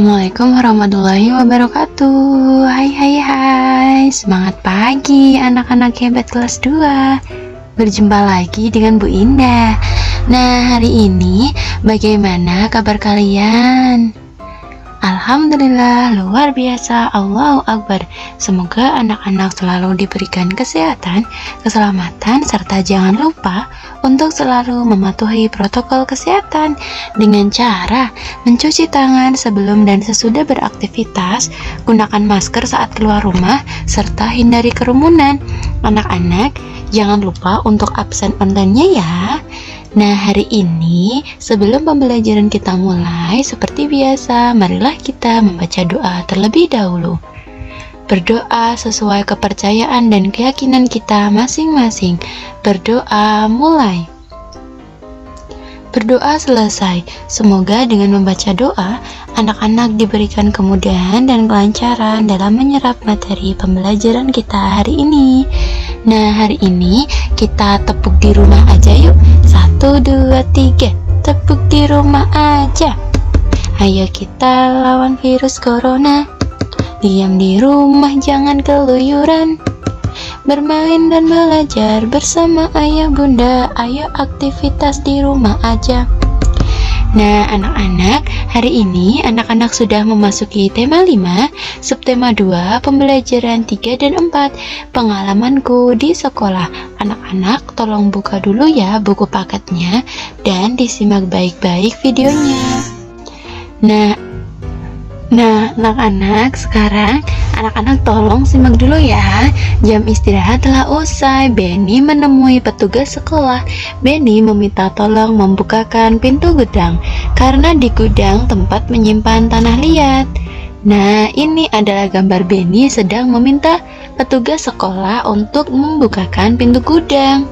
Assalamualaikum warahmatullahi wabarakatuh. Hai. Semangat pagi anak-anak hebat kelas 2. Berjumpa lagi dengan Bu Indah. Nah, hari ini bagaimana kabar kalian? Alhamdulillah, luar biasa. Allahu Akbar. Semoga anak-anak selalu diberikan kesehatan, keselamatan, serta jangan lupa untuk selalu mematuhi protokol kesehatan dengan cara mencuci tangan sebelum dan sesudah beraktivitas, gunakan masker saat keluar rumah, serta hindari kerumunan. Anak-anak, jangan lupa untuk absen online-nya ya. Nah, hari ini sebelum pembelajaran kita mulai, seperti biasa, marilah kita membaca doa terlebih dahulu. Berdoa sesuai kepercayaan dan keyakinan kita masing-masing. Berdoa mulai. Berdoa selesai. Semoga dengan membaca doa, anak-anak diberikan kemudahan dan kelancaran dalam menyerap materi pembelajaran kita hari ini. Nah, hari ini kita tepuk di rumah aja yuk. 1, 2, 3, tepuk di rumah aja. Ayo kita lawan virus corona. Diam di rumah, jangan keluyuran. Bermain dan belajar bersama ayah bunda. Ayo aktivitas di rumah aja. Nah, anak-anak, hari ini anak-anak sudah memasuki tema 5, subtema 2, pembelajaran 3 dan 4, pengalamanku di sekolah. Anak-anak, tolong buka dulu ya buku paketnya dan disimak baik-baik videonya. Nah, anak-anak, sekarang anak-anak tolong simak dulu ya. Jam istirahat telah usai. Benny menemui petugas sekolah. Benny meminta tolong membukakan pintu gudang karena di gudang tempat menyimpan tanah liat. Nah, ini adalah gambar Benny sedang meminta petugas sekolah untuk membukakan pintu gudang.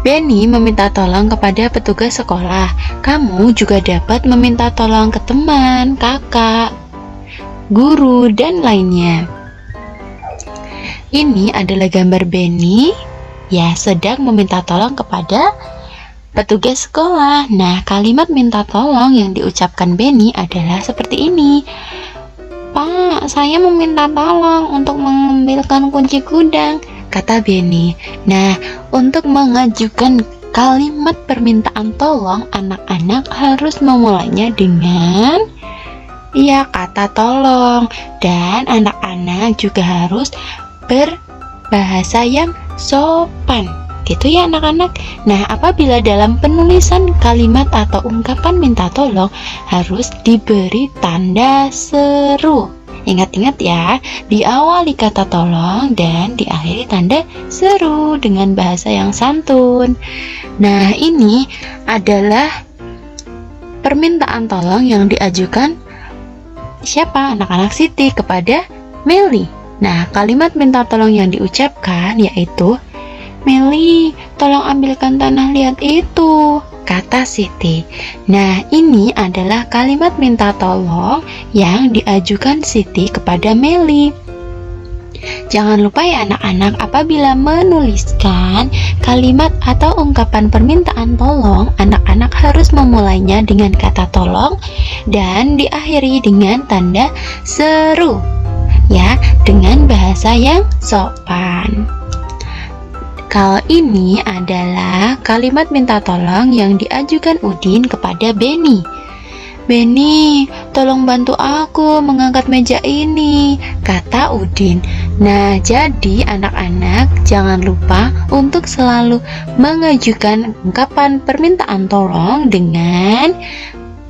Benny meminta tolong kepada petugas sekolah. Kamu juga dapat meminta tolong ke teman, kakak, guru, dan lainnya. Ini adalah gambar Benny ya sedang meminta tolong kepada petugas sekolah. Nah, kalimat minta tolong yang diucapkan Benny adalah seperti ini. Pak, saya meminta tolong untuk mengambilkan kunci gudang, kata Benny. Nah, untuk mengajukan kalimat permintaan tolong, anak-anak harus memulainya dengan kata tolong, dan anak-anak juga harus berbahasa yang sopan. Gitu ya anak-anak. Nah, apabila dalam penulisan kalimat atau ungkapan minta tolong harus diberi tanda seru. Ingat-ingat ya, diawali kata tolong dan diakhiri tanda seru dengan bahasa yang santun. Nah, ini adalah permintaan tolong yang diajukan siapa? Anak-anak Siti kepada Meli. Nah, kalimat minta tolong yang diucapkan yaitu, Meli, tolong ambilkan tanah liat itu, kata Siti. Nah, ini adalah kalimat minta tolong yang diajukan Siti kepada Meli. Jangan lupa ya anak-anak, apabila menuliskan kalimat atau ungkapan permintaan tolong, anak-anak harus memulainya dengan kata tolong dan diakhiri dengan tanda seru ya, dengan bahasa yang sopan. Kalau ini adalah kalimat minta tolong yang diajukan Udin kepada Benny. Benny, tolong bantu aku mengangkat meja ini, kata Udin. Nah, jadi anak-anak jangan lupa untuk selalu mengajukan ungkapan permintaan tolong dengan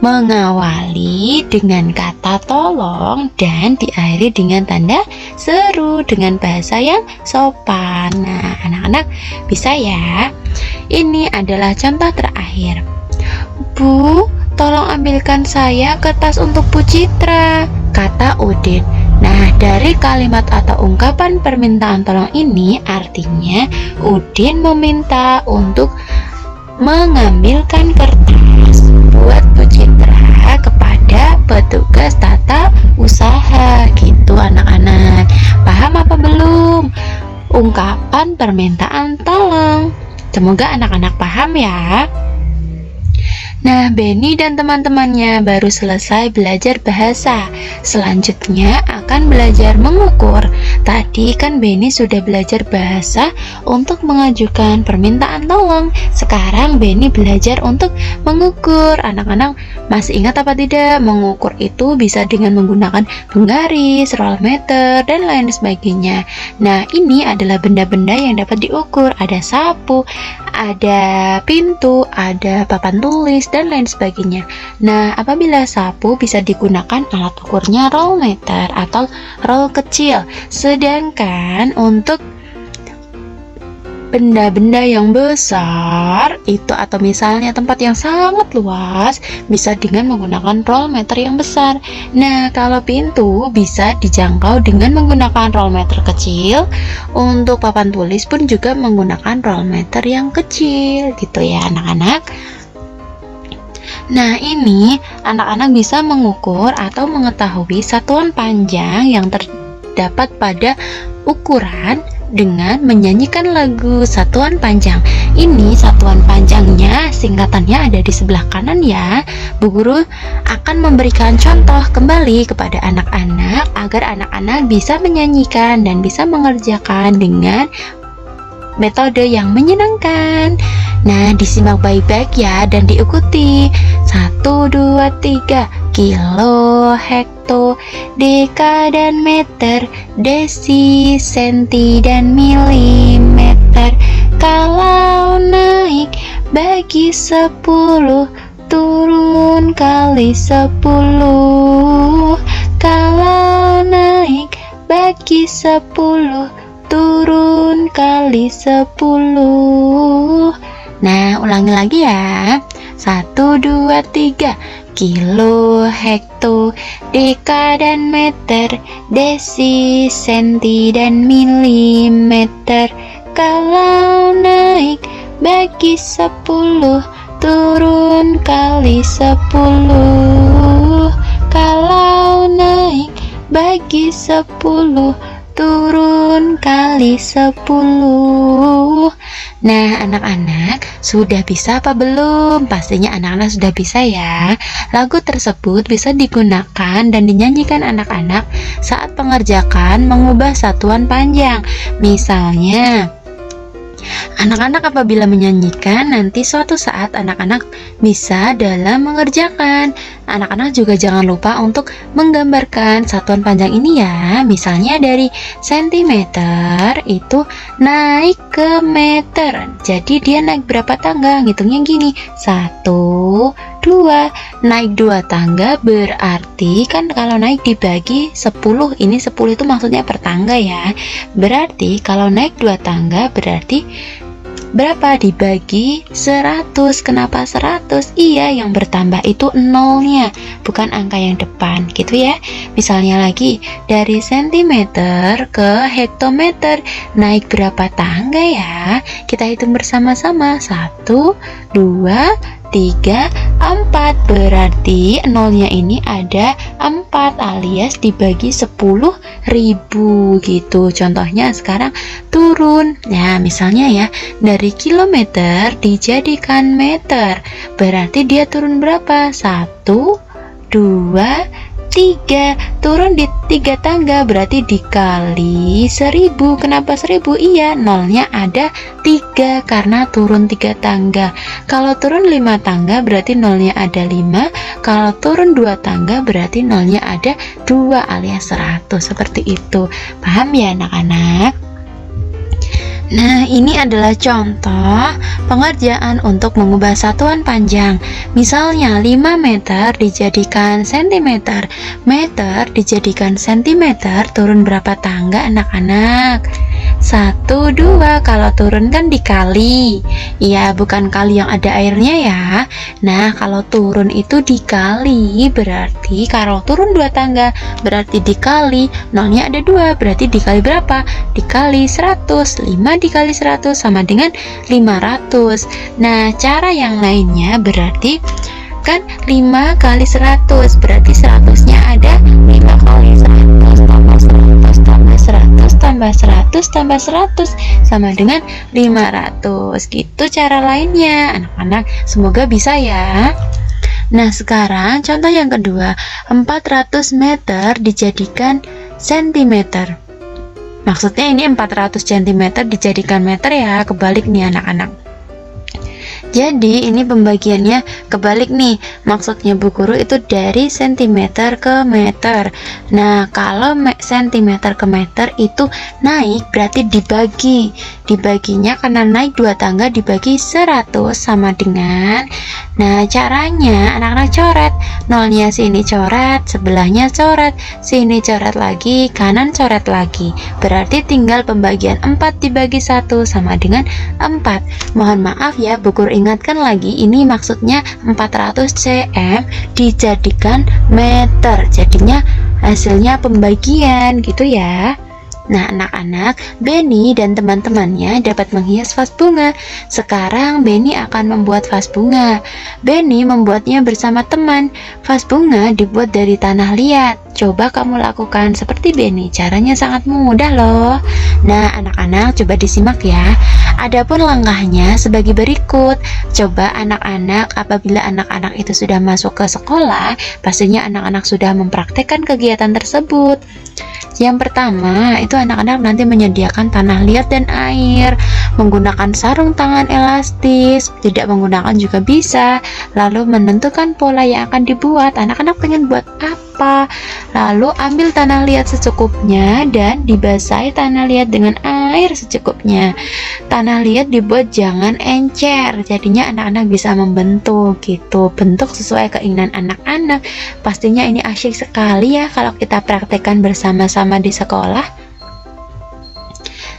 mengawali dengan kata tolong dan diakhiri dengan tanda seru dengan bahasa yang sopan. Nah, anak-anak bisa ya. Ini adalah contoh terakhir. Bu, tolong ambilkan saya kertas untuk Bu Citra, kata Udin. Nah, dari kalimat atau ungkapan permintaan tolong ini artinya Udin meminta untuk mengambilkan kertas buat Bu Citra kepada petugas tata usaha. Gitu anak-anak. Paham apa belum? Ungkapan permintaan tolong. Semoga anak-anak paham ya. Nah, Benny dan teman-temannya baru selesai belajar bahasa. Selanjutnya akan belajar mengukur. Tadi kan Benny sudah belajar bahasa untuk mengajukan permintaan tolong. Sekarang Benny belajar untuk mengukur. Anak-anak masih ingat apa tidak? Mengukur itu bisa dengan menggunakan penggaris, roll meter, dan lain sebagainya. Nah, ini adalah benda-benda yang dapat diukur. Ada sapu, ada pintu, ada papan tulis, dan lain sebagainya. Nah, apabila sapu bisa digunakan alat ukurnya roll meter atau roll kecil. Sedangkan untuk benda-benda yang besar itu, atau misalnya tempat yang sangat luas, bisa dengan menggunakan roll meter yang besar. Nah, kalau pintu bisa dijangkau dengan menggunakan roll meter kecil. Untuk papan tulis pun juga menggunakan roll meter yang kecil, gitu ya anak-anak. Nah, ini anak-anak bisa mengukur atau mengetahui satuan panjang yang terdapat pada ukuran dengan menyanyikan lagu satuan panjang. Ini satuan panjangnya, singkatannya ada di sebelah kanan ya. Bu Guru akan memberikan contoh kembali kepada anak-anak agar anak-anak bisa menyanyikan dan bisa mengerjakan dengan metode yang menyenangkan. Nah, disimak baik-baik ya dan diikuti. 1, 2, 3. Kilo, hekto, deka dan meter, desi, senti dan milimeter. Kalau naik bagi 10, turun kali 10. Kalau naik bagi 10, turun kali 10. Nah, ulangi lagi ya. 1, 2, 3. Kilo, hekto, deka dan meter, desi, senti dan milimeter. Kalau naik bagi 10, turun kali 10. Kalau naik bagi 10, turun kali 10. Nah, anak-anak sudah bisa apa belum? Pastinya anak-anak sudah bisa ya. Lagu tersebut bisa digunakan dan dinyanyikan anak-anak saat pengerjakan mengubah satuan panjang. Misalnya, anak-anak apabila menyanyikan, nanti suatu saat anak-anak bisa dalam mengerjakan. Anak-anak juga jangan lupa untuk menggambarkan satuan panjang ini ya. Misalnya dari sentimeter itu naik ke meter. Jadi dia naik berapa tangga? Ngitungnya gini. 1, 2. Naik 2 tangga berarti kan kalau naik dibagi 10. Ini 10 itu maksudnya per tangga ya. Berarti kalau naik 2 tangga berarti berapa? Dibagi 100. Kenapa 100? Iya, yang bertambah itu nolnya, bukan angka yang depan, gitu ya. Misalnya lagi, dari sentimeter ke hektometer, naik berapa tangga ya? Kita hitung bersama-sama. 1, 2, 3, 4. Berarti nolnya ini ada 4 alias dibagi 10.000 gitu. Contohnya sekarang turun. Nah, misalnya ya, dari kilometer dijadikan meter. Berarti dia turun berapa? 1, 2, 3. Turun di 3 tangga berarti dikali 1000. Kenapa 1000? Iya, nolnya ada 3 karena turun 3 tangga. Kalau turun 5 tangga berarti nolnya ada 5. Kalau turun 2 tangga berarti nolnya ada 2 alias 100. Seperti itu. Paham ya anak-anak? Nah, ini adalah contoh pengerjaan untuk mengubah satuan panjang. Misalnya 5 meter dijadikan sentimeter, meter dijadikan sentimeter, turun berapa tangga anak-anak? 1, 2. Kalau turun kan dikali. Ya, bukan kali yang ada airnya ya. Nah, kalau turun itu dikali, berarti kalau turun 2 tangga berarti dikali, nolnya ada 2, berarti dikali berapa? Dikali 100. 5 dikali 100 sama dengan 500. Nah, cara yang lainnya berarti kan 5 kali 100, berarti 100-nya ada 5 kali 100 tambah 100 tambah 100 tambah 100 tambah 100 sama dengan 500. Gitu cara lainnya anak-anak, semoga bisa ya. Nah sekarang contoh yang kedua, 400 meter dijadikan sentimeter. Maksudnya ini 400 cm dijadikan meter ya, kebalik nih anak-anak. Jadi ini pembagiannya kebalik nih. Maksudnya Bu Guru itu dari sentimeter ke meter. Nah kalau sentimeter ke meter itu naik berarti dibagi. Dibaginya karena naik 2 tangga dibagi 100 sama dengan, nah caranya anak-anak coret. Nolnya sini coret, sebelahnya coret, sini coret lagi, kanan coret lagi. Berarti tinggal pembagian 4 dibagi 1 sama dengan 4. Mohon maaf ya Bu Guru ingatkan lagi, ini maksudnya 400 cm dijadikan meter, jadinya hasilnya pembagian gitu ya. Nah anak-anak, Benny dan teman-temannya dapat menghias vas bunga. Sekarang Benny akan membuat vas bunga. Benny membuatnya bersama teman. Vas bunga dibuat dari tanah liat. Coba kamu lakukan seperti Benny, caranya sangat mudah loh. Nah anak-anak coba disimak ya. Adapun langkahnya sebagai berikut. Coba anak-anak, apabila anak-anak itu sudah masuk ke sekolah, pastinya anak-anak sudah mempraktekkan kegiatan tersebut. Yang pertama itu anak-anak nanti menyediakan tanah liat dan air, menggunakan sarung tangan elastis, tidak menggunakan juga bisa. Lalu menentukan pola yang akan dibuat. Anak-anak pengen buat apa? Lalu ambil tanah liat secukupnya dan dibasahi tanah liat dengan air secukupnya. Tanah liat dibuat jangan encer, jadinya anak-anak bisa membentuk gitu, bentuk sesuai keinginan anak-anak. Pastinya ini asyik sekali ya kalau kita praktekkan bersama-sama di sekolah.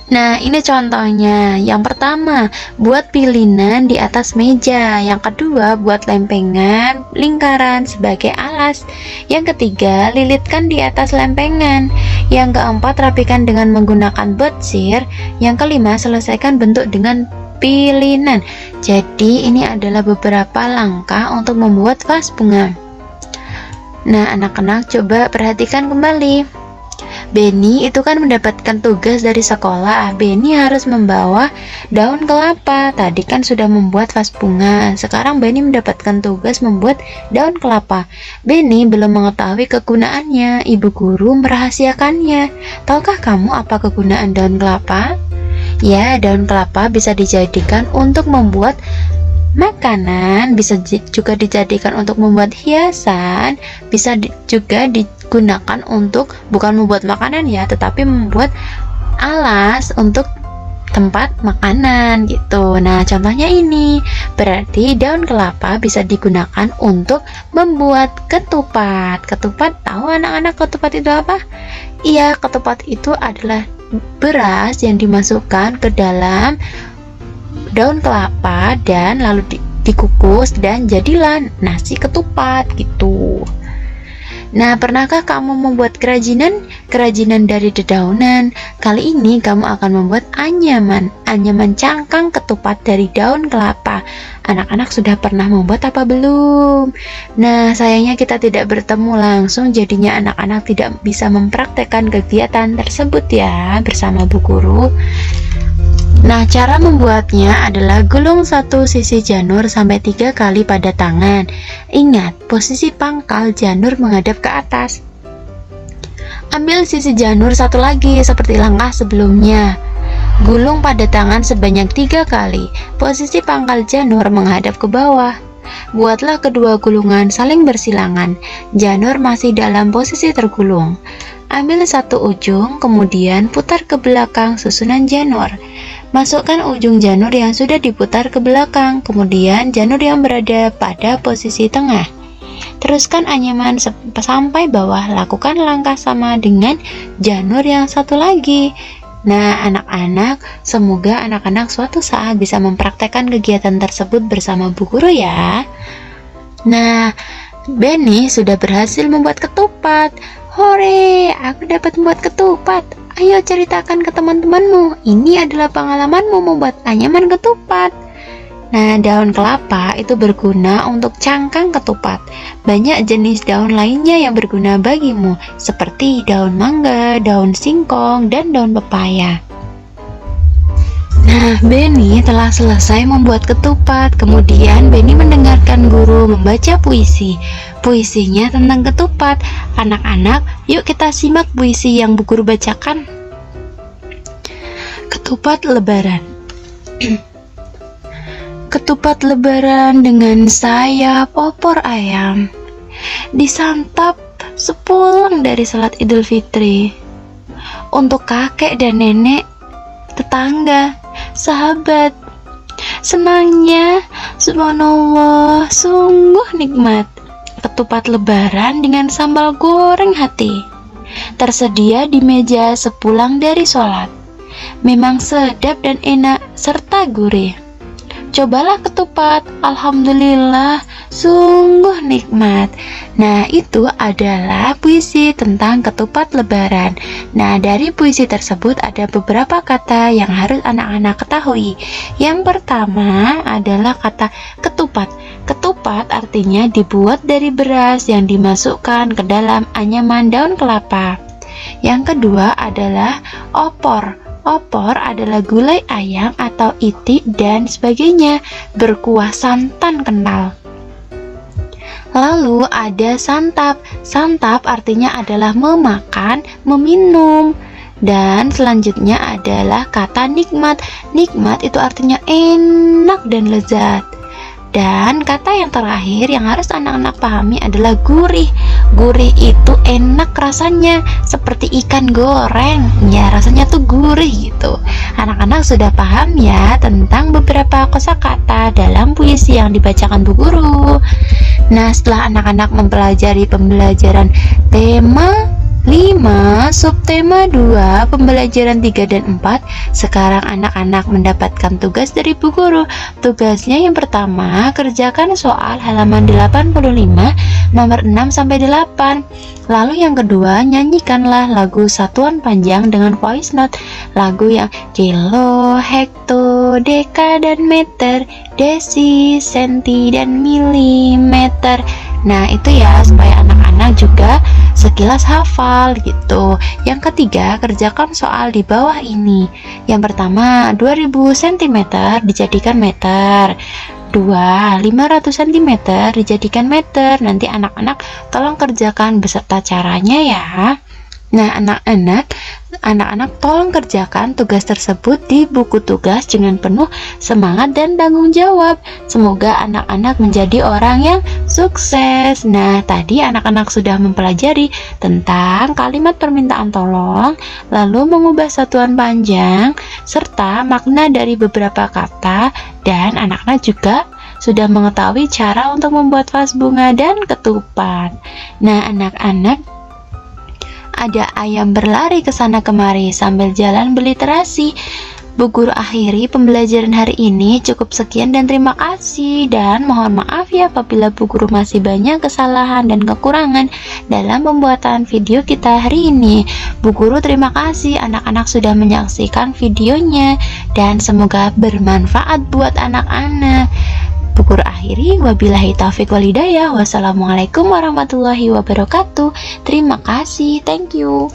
Nah ini contohnya. Yang pertama, buat pilinan di atas meja. Yang kedua, buat lempengan lingkaran sebagai alas. Yang ketiga, lilitkan di atas lempengan. Yang keempat, rapikan dengan menggunakan botsir. Yang kelima, selesaikan bentuk dengan pilinan. Jadi ini adalah beberapa langkah untuk membuat vas bunga. Nah anak-anak coba perhatikan kembali. Benny itu kan mendapatkan tugas dari sekolah. Benny harus membawa daun kelapa. Tadi kan sudah membuat vas bunga. Sekarang Benny mendapatkan tugas membuat daun kelapa. Benny belum mengetahui kegunaannya. Ibu guru merahasiakannya. Tahukah kamu apa kegunaan daun kelapa? Ya, daun kelapa bisa dijadikan untuk membuat makanan, bisa juga dijadikan untuk membuat hiasan, bisa juga digunakan untuk bukan membuat makanan ya, tetapi membuat alas untuk tempat makanan gitu. Nah contohnya ini, berarti daun kelapa bisa digunakan untuk membuat ketupat. Ketupat, tahu anak-anak ketupat itu apa? Iya, ketupat itu adalah beras yang dimasukkan ke dalam daun kelapa dan lalu dikukus dan jadilah nasi ketupat gitu. Nah, pernahkah kamu membuat kerajinan dari dedaunan? Kali ini kamu akan membuat anyaman cangkang ketupat dari daun kelapa. Anak-anak sudah pernah membuat apa belum? Nah, sayangnya kita tidak bertemu langsung, jadinya anak-anak tidak bisa mempraktekkan kegiatan tersebut ya bersama Bu Guru. Nah, cara membuatnya adalah gulung satu sisi janur sampai 3 kali pada tangan. Ingat, posisi pangkal janur menghadap ke atas. Ambil sisi janur satu lagi seperti langkah sebelumnya. Gulung pada tangan sebanyak 3 kali. Posisi pangkal janur menghadap ke bawah. Buatlah kedua gulungan saling bersilangan. Janur masih dalam posisi tergulung. Ambil satu ujung, kemudian putar ke belakang susunan janur. Masukkan ujung janur yang sudah diputar ke belakang, kemudian janur yang berada pada posisi tengah. Teruskan anyaman sampai bawah. Lakukan langkah sama dengan janur yang satu lagi. Nah, anak-anak, semoga anak-anak suatu saat bisa mempraktekkan kegiatan tersebut bersama Bu Guru ya. Nah, Benny sudah berhasil membuat ketupat. Hore, aku dapat membuat ketupat. Ayo ceritakan ke teman-temanmu. Ini adalah pengalamanmu membuat anyaman ketupat. Nah, daun kelapa itu berguna untuk cangkang ketupat. Banyak jenis daun lainnya yang berguna bagimu, seperti daun mangga, daun singkong, dan daun pepaya. Nah, Benny telah selesai membuat ketupat. Kemudian Benny mendengarkan guru membaca puisi. Puisinya tentang ketupat. Anak-anak, yuk kita simak puisi yang bu guru bacakan. Ketupat Lebaran. Ketupat Lebaran dengan sayap opor ayam, disantap sepulang dari salat Idul Fitri. Untuk kakek dan nenek, tetangga, sahabat, senangnya, subhanallah, sungguh nikmat. Ketupat Lebaran dengan sambal goreng hati, tersedia di meja sepulang dari sholat. Memang sedap dan enak serta gurih. Cobalah ketupat, alhamdulillah, sungguh nikmat. Nah, itu adalah puisi tentang ketupat Lebaran. Nah, dari puisi tersebut ada beberapa kata yang harus anak-anak ketahui. Yang pertama adalah kata ketupat. Ketupat artinya dibuat dari beras yang dimasukkan ke dalam anyaman daun kelapa. Yang kedua adalah opor. Opor adalah gulai ayam atau itik dan sebagainya, berkuah santan kental. Lalu ada santap. Santap artinya adalah memakan, meminum. Dan selanjutnya adalah kata nikmat. Nikmat itu artinya enak dan lezat. Dan kata yang terakhir yang harus anak-anak pahami adalah gurih. Gurih itu enak rasanya, seperti ikan goreng. Ya, rasanya tuh gurih gitu. Anak-anak sudah paham ya tentang beberapa kosakata dalam puisi yang dibacakan bu guru. Nah, setelah anak-anak mempelajari pembelajaran tema 5, subtema 2, pembelajaran 3 dan 4, sekarang anak-anak mendapatkan tugas dari bu guru. Tugasnya yang pertama, kerjakan soal halaman 85, nomor 6 sampai 8. Lalu yang kedua, nyanyikanlah lagu satuan panjang dengan voice note. Lagu yang kilo, hekto, deka dan meter, desi, senti dan milimeter. Nah, itu ya supaya anak-anak juga sekilas hafal gitu. Yang ketiga, kerjakan soal di bawah ini. Yang pertama, 2000 cm dijadikan meter. 2, 500 cm dijadikan meter. Nanti anak-anak tolong kerjakan beserta caranya ya. Nah, anak-anak tolong kerjakan tugas tersebut di buku tugas dengan penuh semangat dan tanggung jawab. Semoga anak-anak menjadi orang yang sukses. Nah, tadi anak-anak sudah mempelajari tentang kalimat permintaan tolong, lalu mengubah satuan panjang, serta makna dari beberapa kata, dan anak-anak juga sudah mengetahui cara untuk membuat vas bunga dan ketupat. Nah, anak-anak, ada ayam berlari ke sana kemari sambil jalan beli terasi. Bu guru akhiri pembelajaran hari ini. Cukup sekian dan terima kasih. Dan mohon maaf ya apabila bu guru masih banyak kesalahan dan kekurangan dalam pembuatan video kita hari ini. Bu guru terima kasih anak-anak sudah menyaksikan videonya, dan semoga bermanfaat buat anak-anak. Bu guru akhiri, wabillahi taufiq wal hidayah. Wassalamualaikum warahmatullahi wabarakatuh. Terima kasih, thank you.